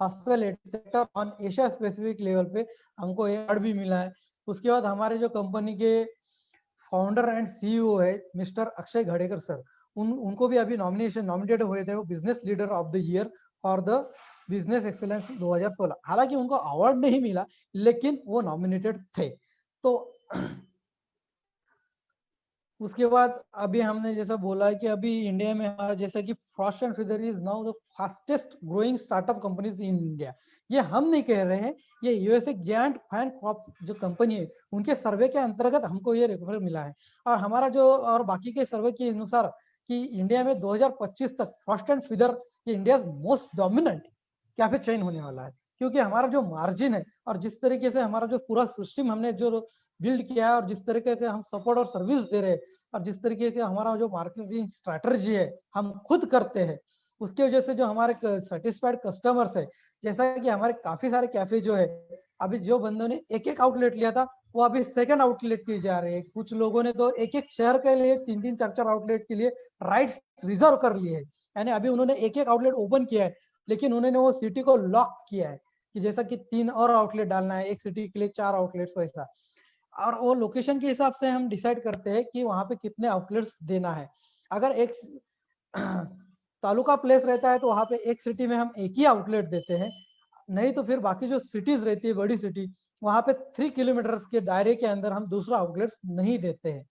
A: hospitality sector on Asia specific level पे हमको अवार्ड भी मिला है। उसके बाद हमारे जो कंपनी के फाउंडर एंड सीईओ है मिस्टर अक्षय घड़ेकर सर, उनको भी अभी नॉमिनेटेड हुए थे, वो business leader of the year for the business excellence 2016। हालांकि उनको अवार्ड नहीं मिला, लेकिन वो नॉमिनेटेड थे। तो उसके बाद अभी हमने जैसा बोला है कि अभी इंडिया में हमारा जैसा कि Frost and freezer is now the fastest growing startup companies in India. ये हम नहीं कह रहे हैं, ये यूएसए ग्रांट फैन क्रॉप जो कंपनी है उनके सर्वे के अंतर्गत हमको ये रेफर मिला है। और हमारा जो और बाकी के सर्वे के अनुसार कि इंडिया में 2025 तक फ्रॉस्ट एंड फ्रीजर ये India most dominant cafe chain होने वाला है, क्योंकि हमारा जो मार्जिन है और जिस तरीके से हमारा जो पूरा सिस्टम हमने जो बिल्ड किया है और जिस तरीके के हम सपोर्ट और सर्विस दे रहे हैं और जिस तरीके के हमारा जो मार्केटिंग स्ट्रैटेजी है हम खुद करते हैं, उसकी वजह से जो हमारे सेटिस्फाइड कस्टमर्स है, जैसा कि हमारे काफी सारे कैफे जो है, अभी जो बंदों ने एक एक आउटलेट लिया था वो अभी सेकंड आउटलेट किए जा रहे हैं। कुछ लोगों ने तो एक एक शहर के लिए 3-3 4-4 आउटलेट के लिए राइट्स रिजर्व कर लिए है, यानी अभी उन्होंने एक एक आउटलेट ओपन किया है, लेकिन उन्होंने वो सिटी को लॉक किया है कि जैसा कि 3 और आउटलेट डालना है, एक सिटी के लिए 4 आउटलेट्स वैसा। और वो लोकेशन के हिसाब से हम डिसाइड करते हैं कि वहां पे कितने आउटलेट्स देना है। अगर एक तालुका प्लेस रहता है तो वहां पे एक सिटी में हम एक ही आउटलेट देते हैं, नहीं तो फिर बाकी जो सिटीज रहती है बड़ी सिटी, वहां पे 3 किलोमीटर के दायरे के अंदर हम दूसरा आउटलेट्स नहीं देते हैं।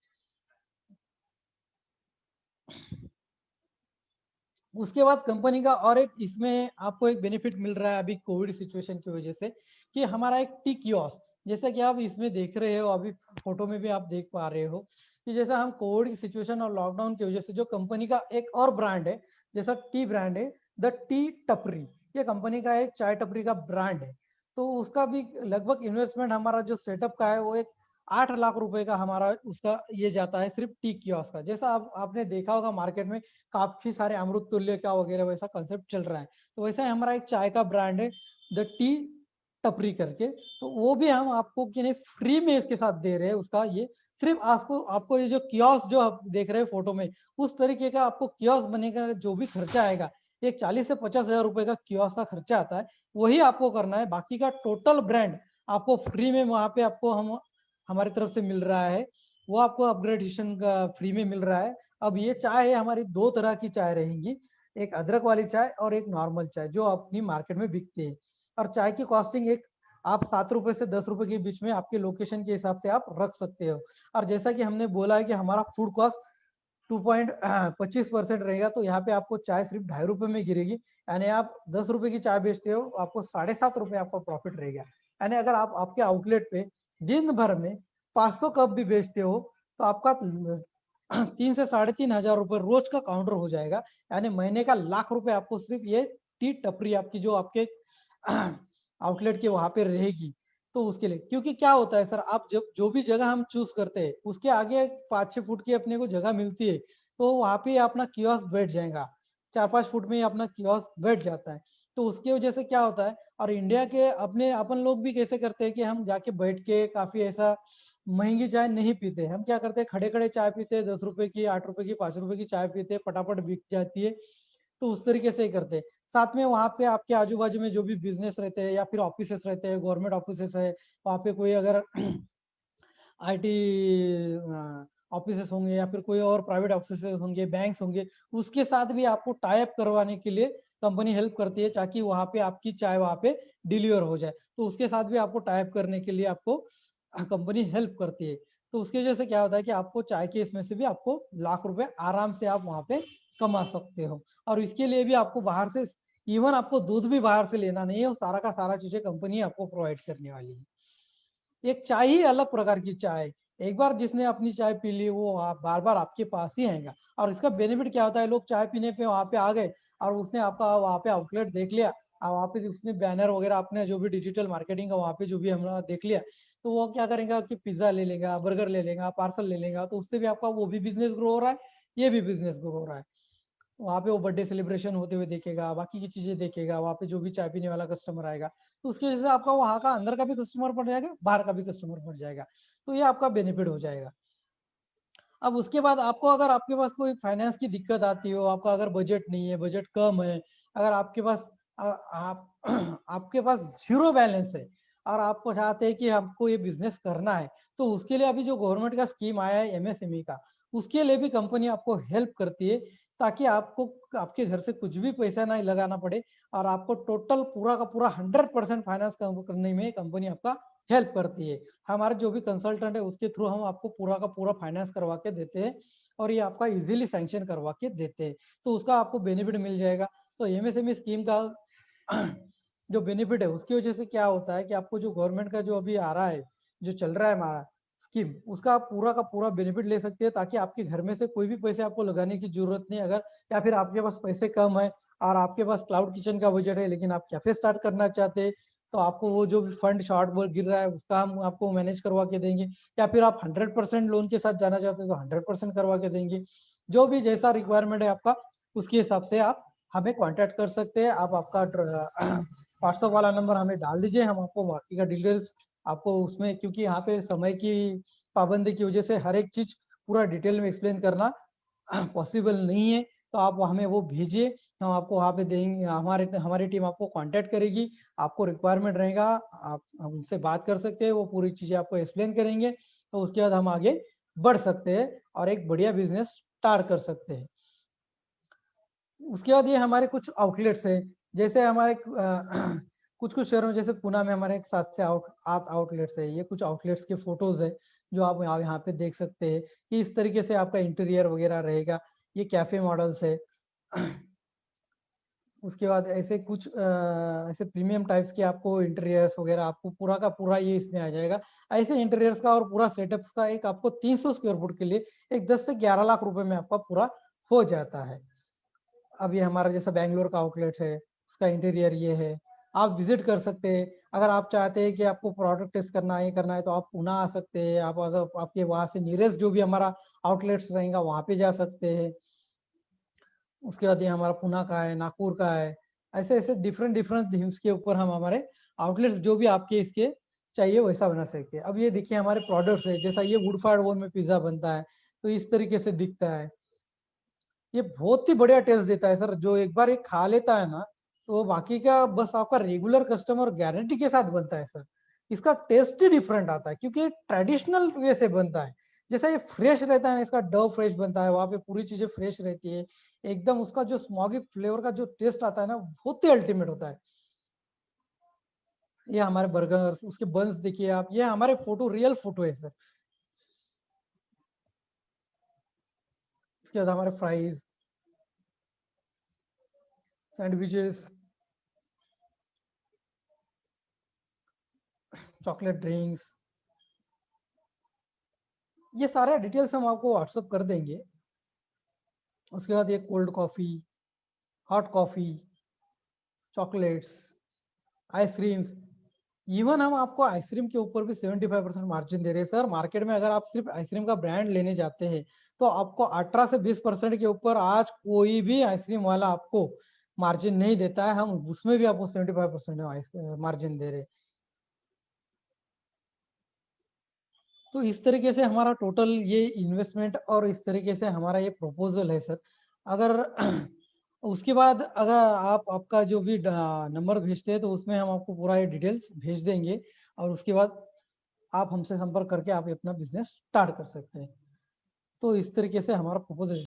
A: उसके बाद कंपनी का और एक इसमें आपको एक बेनिफिट मिल रहा है अभी कोविड सिचुएशन की वजह से, कि हमारा एक टी कियोस्क, जैसा कि आप इसमें देख रहे हो, अभी फोटो में भी आप देख पा रहे हो कि जैसा हम कोविड की सिचुएशन और लॉकडाउन की वजह से जो कंपनी का एक और ब्रांड है, जैसा टी ब्रांड है द टी टपरी, ये कंपनी का एक चाय टपरी का ब्रांड है, तो उसका भी लगभग इन्वेस्टमेंट हमारा जो सेटअप का है वो एक 8 लाख रुपए का हमारा उसका ये जाता है सिर्फ टी कियोस्क का। जैसा आपने देखा होगा मार्केट में काफी सारे अमृत तुल्य का वगैरह वैसा कंसेप्ट चल रहा है, तो वैसा ही हमारा एक चाय का ब्रांड है द टी टपरी करके, तो वो भी हम आपको फ्री में इसके साथ दे रहे हैं। उसका ये सिर्फ आपको आपको ये जो कियोस्क जो आप देख रहे हैं फोटो में, उस तरीके का आपको कियोस्क बनेगा, जो भी खर्चा आएगा एक 40 से 50 हजार रुपए का कियोस्क का खर्चा आता है, वही आपको करना है। बाकी का टोटल ब्रांड आपको फ्री में वहां पे आपको हम हमारी तरफ से मिल रहा है, वो आपको अपग्रेडेशन का फ्री में मिल रहा है। अब ये चाय है हमारी, दो तरह की चाय रहेंगी, एक अदरक वाली चाय और एक नॉर्मल चाय जो अपनी मार्केट में बिकती है। और चाय की कॉस्टिंग एक आप 7 रुपए से 10 रुपए के बीच में आपके लोकेशन के हिसाब से आप रख सकते हो। और जैसा कि हमने बोला है कि हमारा फूड कॉस्ट 2.25% रहेगा, तो यहाँ पे आपको चाय सिर्फ 2.5 रुपए में गिरेगी। यानी आप 10 रुपए की चाय बेचते हो, आपको 7.5 रुपए आपका प्रॉफिट रहेगा। यानी अगर आप आपके आउटलेट पे दिन भर में 500 कप भी बेचते हो तो आपका 3 से 3.5 हजार रुपए रोज का काउंटर हो जाएगा। यानी महीने का ₹1,00,000 आपको सिर्फ ये टी टपरी आपकी जो आपके आउटलेट के वहां पे रहेगी। तो उसके लिए, क्योंकि क्या होता है सर, आप जब जो भी जगह हम चूज करते हैं उसके आगे 5-6 फुट की अपने को जगह मिलती है, तो वहां पे अपना कियोस्क बैठ जाएगा, 4-5 फुट में ही अपना कियोस्क बैठ जाता है। तो उसकी वजह से क्या होता है, और इंडिया के अपने अपन लोग भी कैसे करते हैं कि हम जाके बैठ के काफी ऐसा महंगी चाय नहीं पीते। हम क्या करते हैं, खड़े खड़े चाय पीते हैं, 10 रुपए की, 8 रुपए की, 5 रुपए की चाय पीते हैं, फटाफट बिक जाती है। तो उस तरीके से ही करते हैं। साथ में वहाँ पे आपके आजू बाजू में जो भी बिजनेस रहते हैं या फिर ऑफिसेस रहते हैं, गवर्नमेंट ऑफिसेस है, वहाँ पे कोई अगर आईटी ऑफिसेस होंगे या फिर कोई और प्राइवेट ऑफिसेस होंगे, बैंक्स होंगे, उसके साथ भी आपको टाई अप करवाने के लिए कंपनी हेल्प करती है, ताकि वहाँ पे आपकी चाय वहाँ पे डिलीवर हो जाए। तो उसके साथ भी आपको टाई अप करने के लिए आपको कंपनी हेल्प करती है। तो उसकी वजह से क्या होता है कि आपको चाय के इसमें से भी आपको ₹1,00,000 आराम से आप वहाँ पे कमा सकते हो। और इसके लिए भी आपको बाहर से, इवन आपको दूध भी बाहर से लेना नहीं है, वो सारा का सारा चीजें कंपनी आपको प्रोवाइड करने वाली है। एक चाय ही अलग प्रकार की चाय, एक बार जिसने अपनी चाय पी ली वो बार बार आपके पास ही आएगा। और इसका बेनिफिट क्या होता है, लोग चाय पीने पे वहां पे आ गए और उसने आपका वहां पे आउटलेट देख लिया, और वहां पे उसने बैनर वगैरह अपने जो भी डिजिटल मार्केटिंग का वहां पे जो भी हमने देख लिया, तो वो क्या करेगा कि पिज्जा ले लेगा, बर्गर ले लेगा, पार्सल ले लेगा, तो उससे भी आपका वो भी बिजनेस ग्रो हो रहा है, ये भी बिजनेस ग्रो हो रहा है। वहाँ पे वो बर्थडे सेलिब्रेशन होते हुए देखेगा, बाकी की चीजें देखेगा, वहाँ पे जो भी चाय पीने वाला कस्टमर आएगा, तो उसकी वजह से आपका वहाँ का अंदर का भी कस्टमर बढ़ जाएगा, बाहर का भी कस्टमर बढ़ जाएगा। तो ये आपका बेनिफिट हो जाएगा। अब उसके बाद आपको, अगर आपके पास कोई फाइनेंस की दिक्कत आती हो, आपका अगर बजट नहीं है, बजट कम है, अगर आपके पास आप आपके पास जीरो बैलेंस है और आपको चाहते हैं कि आपको ये बिजनेस करना है, तो उसके लिए अभी जो गवर्नमेंट का स्कीम आया है एमएसएमई का, उसके लिए भी कंपनी आपको हेल्प करती है, ताकि आपको आपके घर से कुछ भी पैसा नहीं लगाना पड़े और आपको टोटल पूरा का पूरा 100% फाइनेंस करने में कंपनी आपका हेल्प करती है। हमारे जो भी कंसल्टेंट है उसके थ्रू हम आपको पूरा का पूरा फाइनेंस करवा के देते हैं और ये आपका इजीली सैंक्शन करवा के देते हैं, तो उसका आपको बेनिफिट मिल जाएगा। तो एमएसएमई स्कीम का जो बेनिफिट है उसकी वजह से क्या होता है कि आपको जो गवर्नमेंट का जो अभी आ रहा है, जो चल रहा है हमारा स्कीम, उसका आप पूरा का पूरा बेनिफिट ले सकते हैं, ताकि आपके घर में से कोई भी पैसे आपको लगाने की जरूरत नहीं। अगर या फिर आपके पास पैसे कम है और आपके पास क्लाउड किचन का बजट है लेकिन आप कैफे स्टार्ट करना चाहते हैं, तो आपको वो जो भी फंड शॉर्ट गिर रहा है उसका हम आपको मैनेज करवा के देंगे। या फिर आप 100% लोन के साथ जाना चाहते हैं तो 100% करवा के देंगे। जो भी जैसा रिक्वायरमेंट है आपका, उसके हिसाब से आप हमें कांटेक्ट कर सकते हैं। आप आपका व्हाट्सएप वाला नंबर हमें डाल दीजिए, हम आपको बाकी का डिटेल्स आपको उसमें, क्योंकि यहाँ पे समय की पाबंदी की वजह से हर एक चीज पूरा डिटेल में एक्सप्लेन करना पॉसिबल नहीं है, तो आप हमें वो भेजिए, हम आपको वहाँ पे देंगे, हमारी टीम आपको कांटेक्ट करेगी। आपको रिक्वायरमेंट रहेगा, आप उनसे बात कर सकते हैं, वो पूरी चीजें आपको एक्सप्लेन करेंगे, तो उसके बाद हम आगे बढ़ सकते हैं और एक बढ़िया बिजनेस स्टार्ट कर सकते हैं। उसके बाद ये हमारे कुछ आउटलेट्स है, जैसे हमारे कुछ कुछ शहरों में, जैसे पुणे में हमारे 7 से 8 आउटलेट्स है। ये कुछ आउटलेट्स के फोटोज है जो आप यहाँ पे देख सकते हैं कि इस तरीके से आपका इंटीरियर वगैरह रहेगा। ये कैफे मॉडल्स है। उसके बाद ऐसे कुछ ऐसे प्रीमियम टाइप्स के आपको इंटीरियर्स वगैरह आपको पूरा का पूरा ये इसमें आ जाएगा। ऐसे इंटीरियर्स का और पूरा सेटअप का एक आपको 300 स्क्वायर फुट के लिए एक 10 से 11 लाख रुपए में आपका पूरा हो जाता है। अब ये हमारा जैसा बैंगलोर का आउटलेट है, उसका इंटीरियर ये है। आप विजिट कर सकते हैं। अगर आप चाहते हैं कि आपको प्रोडक्ट टेस्ट करना है, ये करना है, तो आप पुणे आ सकते हैं। आप अगर आपके वहां से नियरेस्ट जो भी हमारा आउटलेट्स रहेगा वहां पे जा सकते हैं। उसके बाद ये हमारा पुणे का है, नागपुर का है। ऐसे ऐसे डिफरेंट डिफरेंट थीम्स के ऊपर हम हमारे आउटलेट्स जो भी आपके इसके चाहिए वैसा बना सकते हैं। अब ये देखिए हमारे प्रोडक्ट्स है, जैसा ये वुड फायर्ड ओवन में पिज्जा बनता है, तो इस तरीके से दिखता है। ये बहुत ही बढ़िया टेस्ट देता है सर, जो एक बार ये खा लेता है ना, तो वो बाकी का बस आपका रेगुलर कस्टमर गारंटी के साथ बनता है सर। इसका टेस्ट ही डिफरेंट आता है क्योंकि ट्रेडिशनल वे से बनता है। जैसा ये फ्रेश रहता है ना, इसका डव फ्रेश बनता है, वहाँ पे पूरी चीजें फ्रेश रहती है एकदम। उसका जो स्मोगी फ्लेवर का जो टेस्ट आता है ना, बहुत ही अल्टीमेट होता है। ये हमारे बर्गर्स, उसके बंस देखिए आप, ये हमारे फोटो, रियल फोटो है सर। इसके बाद हमारे फ्राइज, सैंडविचेस, चॉकलेट ड्रिंक्स, ये सारे डिटेल्स हम आपको व्हाट्सअप कर देंगे। उसके बाद ये cold coffee, hot coffee, chocolates, ice creams. Even हम आपको आइसक्रीम के ऊपर भी 75% मार्जिन दे रहे हैं सर। मार्केट में अगर आप सिर्फ आइसक्रीम का ब्रांड लेने जाते हैं तो आपको 18 से 20% के ऊपर आज कोई भी आइसक्रीम वाला आपको मार्जिन नहीं देता है। हम उसमें भी आपको 75% मार्जिन दे रहे हैं। तो इस तरीके से हमारा टोटल ये इन्वेस्टमेंट और इस तरीके से हमारा ये प्रपोजल है सर। अगर उसके बाद अगर आप आपका जो भी नंबर भेजते हैं तो उसमें हम आपको पूरा ये डिटेल्स भेज देंगे, और उसके बाद आप हमसे संपर्क करके आप अपना बिजनेस स्टार्ट कर सकते हैं। तो इस तरीके से हमारा प्रपोजल